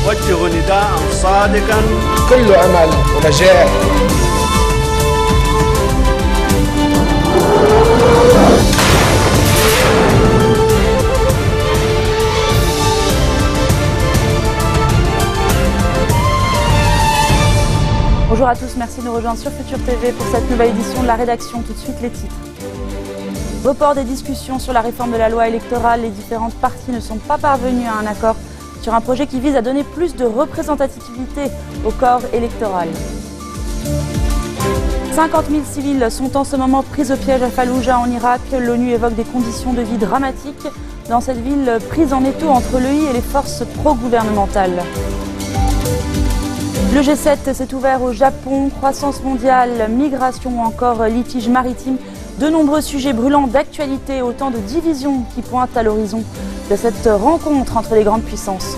أوجه نداء صادقا كل أمل ونجاح. Bonjour à tous, merci de nous rejoindre sur Futur TV pour cette nouvelle édition de la rédaction. Tout de suite les titres. Report des discussions sur la réforme de la loi électorale. Les différentes parties ne sont pas parvenues à un accord sur un projet qui vise à donner plus de représentativité au corps électoral. 50 000 civils sont en ce moment pris au piège à Falloujah en Irak. L'ONU évoque des conditions de vie dramatiques dans cette ville prise en étau entre l'EI et les forces pro-gouvernementales. Le G7 s'est ouvert au Japon, croissance mondiale, migration ou encore litige maritime. De nombreux sujets brûlants d'actualité, autant de divisions qui pointent à l'horizon de cette rencontre entre les grandes puissances.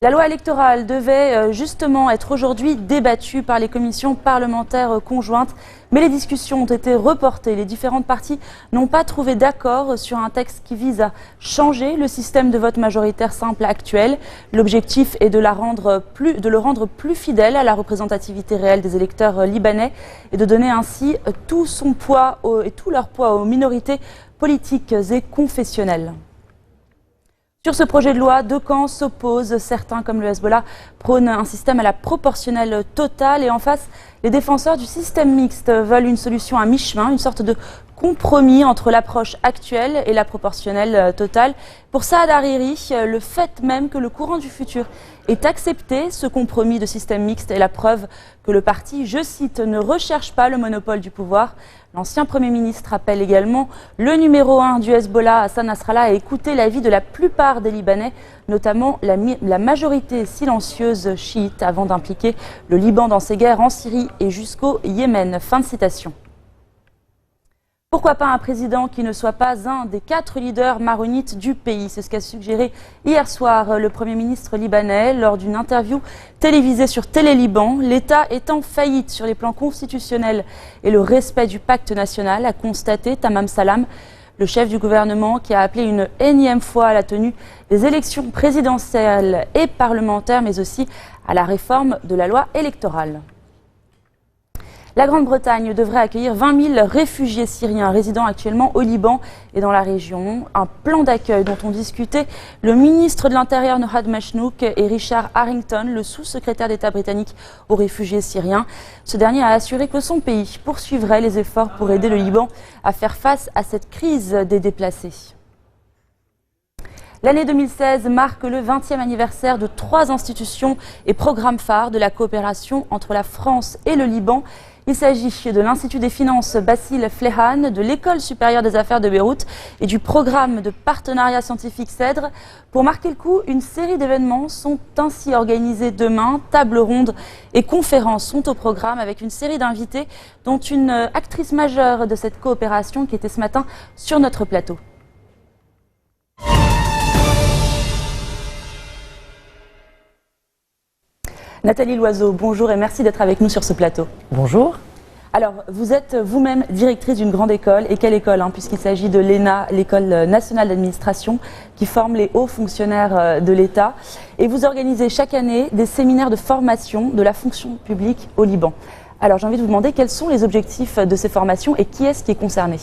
La loi électorale devait justement être aujourd'hui débattue par les commissions parlementaires conjointes, mais les discussions ont été reportées. Les différentes parties n'ont pas trouvé d'accord sur un texte qui vise à changer le système de vote majoritaire simple actuel. L'objectif est de le rendre plus fidèle à la représentativité réelle des électeurs libanais et de donner ainsi tout son poids et tout leur poids aux minorités politiques et confessionnelles. Sur ce projet de loi, deux camps s'opposent. Certains, comme le Hezbollah, prônent un système à la proportionnelle totale. Et en face, les défenseurs du système mixte veulent une solution à mi-chemin, une sorte de compromis entre l'approche actuelle et la proportionnelle totale. Pour Saad Hariri, le fait même que le courant du futur ait accepté ce compromis de système mixte est la preuve que le parti, je cite, ne recherche pas le monopole du pouvoir. L'ancien Premier ministre appelle également le numéro 1 du Hezbollah, Hassan Nasrallah, à écouter l'avis de la plupart des Libanais, notamment la majorité silencieuse chiite, avant d'impliquer le Liban dans ses guerres en Syrie et jusqu'au Yémen. Fin de citation. Pourquoi pas un président qui ne soit pas un des 4 leaders maronites du pays? C'est ce qu'a suggéré hier soir le Premier ministre libanais lors d'une interview télévisée sur Télé Liban. L'État est en faillite sur les plans constitutionnels et le respect du pacte national, a constaté Tamam Salam, le chef du gouvernement qui a appelé une énième fois à la tenue des élections présidentielles et parlementaires, mais aussi à la réforme de la loi électorale. La Grande-Bretagne devrait accueillir 20 000 réfugiés syriens résidant actuellement au Liban et dans la région. Un plan d'accueil dont ont discuté le ministre de l'Intérieur Nohad Machnouk et Richard Harrington, le sous-secrétaire d'État britannique aux réfugiés syriens. Ce dernier a assuré que son pays poursuivrait les efforts pour aider le Liban à faire face à cette crise des déplacés. L'année 2016 marque le 20e anniversaire de 3 institutions et programmes phares de la coopération entre la France et le Liban. Il s'agit de l'Institut des finances Bassil Flehan, de l'École supérieure des affaires de Beyrouth et du programme de partenariat scientifique CEDRE. Pour marquer le coup, une série d'événements sont ainsi organisés demain. Tables rondes et conférences sont au programme avec une série d'invités, dont une actrice majeure de cette coopération qui était ce matin sur notre plateau. Nathalie Loiseau, bonjour et merci d'être avec nous sur ce plateau. Bonjour. Alors, vous êtes vous-même directrice d'une grande école. Et quelle école puisqu'il s'agit de l'ENA, l'École nationale d'administration, qui forme les hauts fonctionnaires de l'État. Et vous organisez chaque année des séminaires de formation de la fonction publique au Liban. Alors, j'ai envie de vous demander quels sont les objectifs de ces formations et qui est-ce qui est concerné?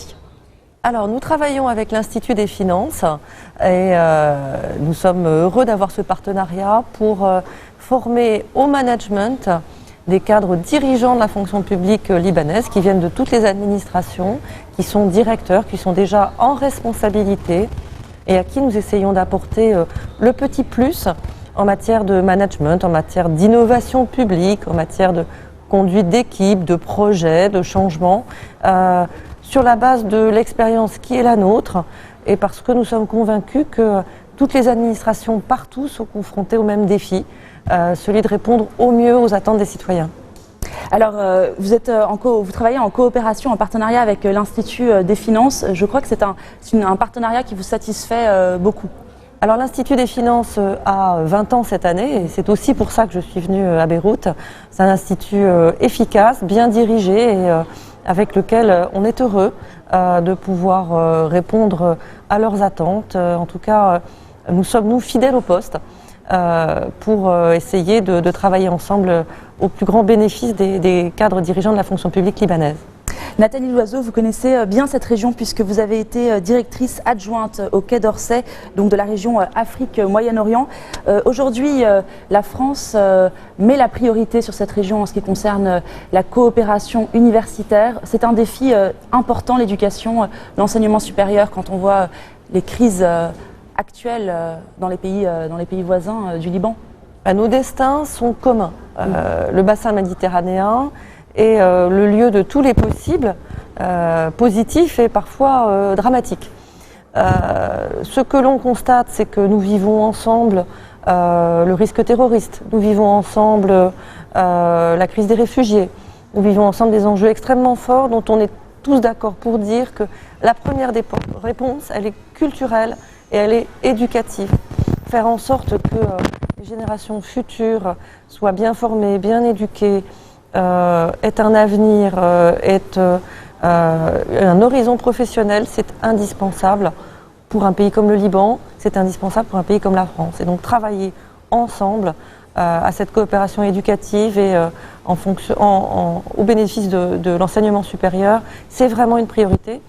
Alors, nous travaillons avec l'Institut des finances et nous sommes heureux d'avoir ce partenariat pour former au management des cadres dirigeants de la fonction publique libanaise qui viennent de toutes les administrations, qui sont directeurs, qui sont déjà en responsabilité et à qui nous essayons d'apporter le petit plus en matière de management, en matière d'innovation publique, en matière de conduite d'équipe, de projet, de changement, sur la base de l'expérience qui est la nôtre et parce que nous sommes convaincus que toutes les administrations partout sont confrontées au même défi, celui de répondre au mieux aux attentes des citoyens. Alors, vous travaillez en coopération, en partenariat avec l'Institut des finances. Je crois que c'est un partenariat qui vous satisfait beaucoup. Alors l'Institut des finances a 20 ans cette année et c'est aussi pour ça que je suis venue à Beyrouth. C'est un institut efficace, bien dirigé et avec lequel on est heureux de pouvoir répondre à leurs attentes, en tout cas nous sommes, nous, fidèles au poste pour essayer de travailler ensemble au plus grand bénéfice des cadres dirigeants de la fonction publique libanaise. Nathalie Loiseau, vous connaissez bien cette région puisque vous avez été directrice adjointe au Quai d'Orsay, donc de la région Afrique-Moyen-Orient. Aujourd'hui, la France met la priorité sur cette région en ce qui concerne la coopération universitaire. C'est un défi important, l'éducation, l'enseignement supérieur, quand on voit les crises actuelles dans les pays voisins du Liban. Nos destins sont communs. Le bassin méditerranéen est le lieu de tous les possibles, positifs et parfois dramatiques. Ce que l'on constate, c'est que nous vivons ensemble le risque terroriste, nous vivons ensemble la crise des réfugiés, nous vivons ensemble des enjeux extrêmement forts dont on est tous d'accord pour dire que la première des réponses, elle est culturelle et elle est éducative. Faire en sorte que les générations futures soient bien formées, bien éduquées, est un avenir, est un horizon professionnel, c'est indispensable pour un pays comme le Liban, c'est indispensable pour un pays comme la France. Et donc travailler ensemble à cette coopération éducative et au bénéfice de l'enseignement supérieur, c'est vraiment une priorité.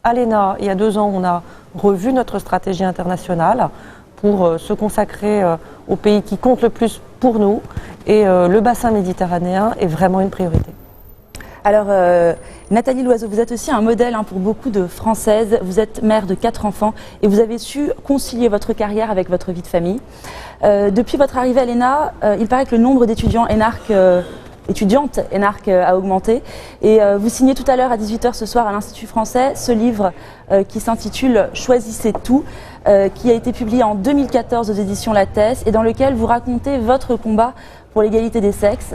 À l'ENA, il y a 2 ans, on a revu notre stratégie internationale pour se consacrer aux pays qui comptent le plus pour nous. Et le bassin méditerranéen est vraiment une priorité. Alors, Nathalie Loiseau, vous êtes aussi un modèle pour beaucoup de Françaises. Vous êtes mère de 4 enfants et vous avez su concilier votre carrière avec votre vie de famille. Depuis votre arrivée à l'ENA, il paraît que le nombre d'étudiantes énarques a augmenté. Et vous signez tout à l'heure à 18h ce soir à l'Institut français ce livre qui s'intitule « Choisissez tout », qui a été publié en 2014 aux éditions Lattès et dans lequel vous racontez votre combat pour l'égalité des sexes.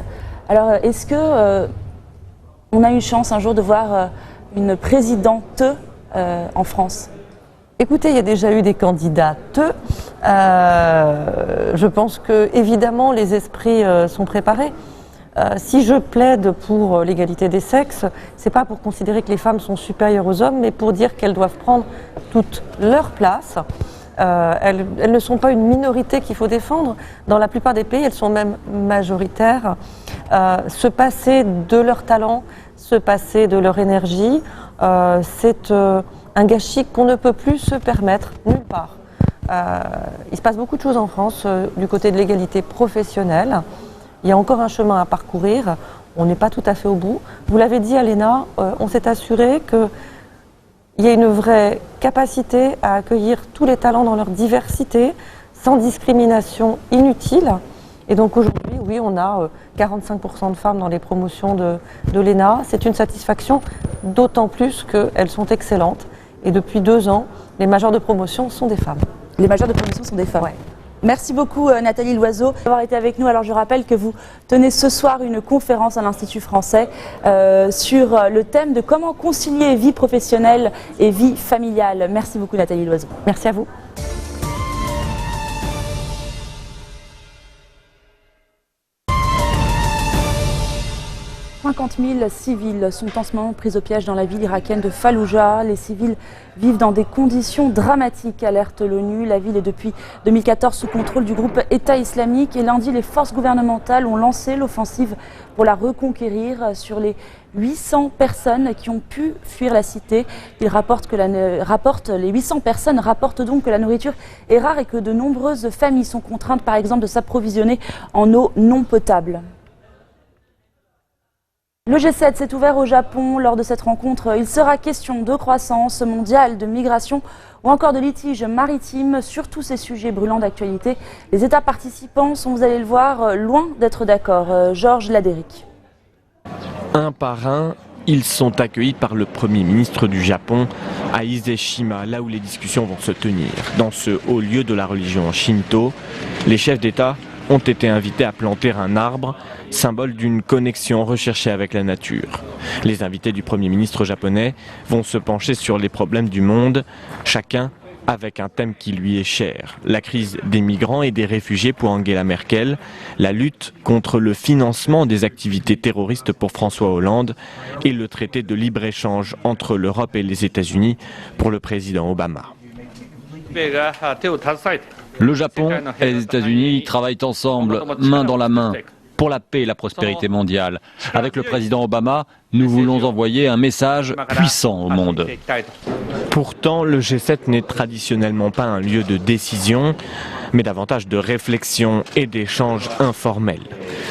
Alors, est-ce que on a eu chance un jour de voir une présidente en France? Écoutez, il y a déjà eu des candidates. Je pense que, évidemment, les esprits sont préparés. Si je plaide pour l'égalité des sexes, c'est pas pour considérer que les femmes sont supérieures aux hommes, mais pour dire qu'elles doivent prendre toute leur place. Elles ne sont pas une minorité qu'il faut défendre. Dans la plupart des pays, elles sont même majoritaires. Se passer de leur talent, se passer de leur énergie, c'est un gâchis qu'on ne peut plus se permettre nulle part. Il se passe beaucoup de choses en France du côté de l'égalité professionnelle. Il y a encore un chemin à parcourir. On n'est pas tout à fait au bout. Vous l'avez dit à l'ENA, on s'est assuré qu'il y a une vraie capacité à accueillir tous les talents dans leur diversité, sans discrimination inutile. Et donc aujourd'hui, oui, on a 45% de femmes dans les promotions de l'ENA. C'est une satisfaction, d'autant plus qu'elles sont excellentes. Et depuis 2 ans, les majors de promotion sont des femmes. Les majors de promotion sont des femmes. Ouais. Merci beaucoup Nathalie Loiseau d'avoir été avec nous. Alors je rappelle que vous tenez ce soir une conférence à l'Institut français sur le thème de comment concilier vie professionnelle et vie familiale. Merci beaucoup Nathalie Loiseau. Merci à vous. 50 000 civils sont en ce moment pris au piège dans la ville irakienne de Falloujah. Les civils vivent dans des conditions dramatiques, alerte l'ONU. La ville est depuis 2014 sous contrôle du groupe État islamique et lundi, les forces gouvernementales ont lancé l'offensive pour la reconquérir. Sur les 800 personnes qui ont pu fuir la cité, les 800 personnes rapportent donc que la nourriture est rare et que de nombreuses familles sont contraintes par exemple de s'approvisionner en eau non potable. Le G7 s'est ouvert au Japon. Lors de cette rencontre, il sera question de croissance mondiale, de migration ou encore de litiges maritimes. Sur tous ces sujets brûlants d'actualité, les États participants sont, vous allez le voir, loin d'être d'accord. Georges Ladéric. Un par un, ils sont accueillis par le Premier ministre du Japon à Ise-shima, là où les discussions vont se tenir. Dans ce haut lieu de la religion Shinto, les chefs d'État ont été invités à planter un arbre, symbole d'une connexion recherchée avec la nature. Les invités du Premier ministre japonais vont se pencher sur les problèmes du monde, chacun avec un thème qui lui est cher. La crise des migrants et des réfugiés pour Angela Merkel, la lutte contre le financement des activités terroristes pour François Hollande et le traité de libre-échange entre l'Europe et les États-Unis pour le président Obama. Le Japon et les États-Unis travaillent ensemble, main dans la main, pour la paix et la prospérité mondiale. Avec le président Obama, nous voulons envoyer un message puissant au monde. Pourtant, le G7 n'est traditionnellement pas un lieu de décision, mais davantage de réflexion et d'échanges informels.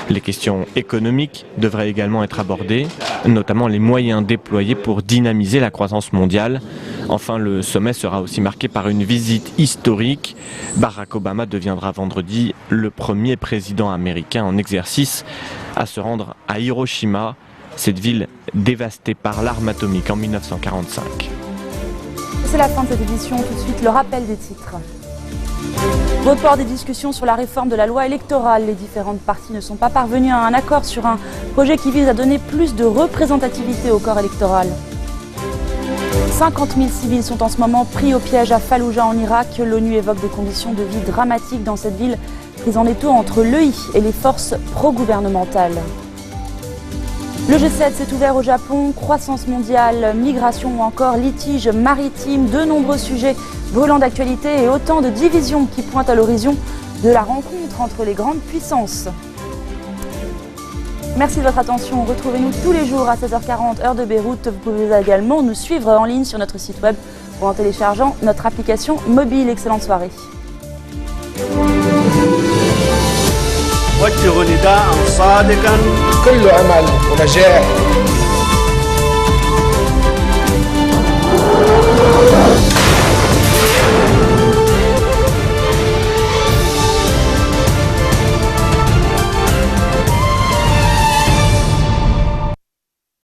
Les questions économiques devraient également être abordées, notamment les moyens déployés pour dynamiser la croissance mondiale. Enfin, le sommet sera aussi marqué par une visite historique. Barack Obama deviendra vendredi le premier président américain en exercice à se rendre à Hiroshima, cette ville dévastée par l'arme atomique en 1945. C'est la fin de cette édition. Tout de suite, le rappel des titres. Report des discussions sur la réforme de la loi électorale. Les différentes parties ne sont pas parvenues à un accord sur un projet qui vise à donner plus de représentativité au corps électoral. 50 000 civils sont en ce moment pris au piège à Falloujah en Irak. L'ONU évoque des conditions de vie dramatiques dans cette ville, prise en étau entre l'EI et les forces pro-gouvernementales. Le G7 s'est ouvert au Japon, croissance mondiale, migration ou encore litige maritime, de nombreux sujets brûlants d'actualité et autant de divisions qui pointent à l'horizon de la rencontre entre les grandes puissances. Merci de votre attention. Retrouvez-nous tous les jours à 16h40 heure de Beyrouth. Vous pouvez également nous suivre en ligne sur notre site web ou en téléchargeant notre application mobile. Excellente soirée. وجه نداء صادقا كل أمل ونجاح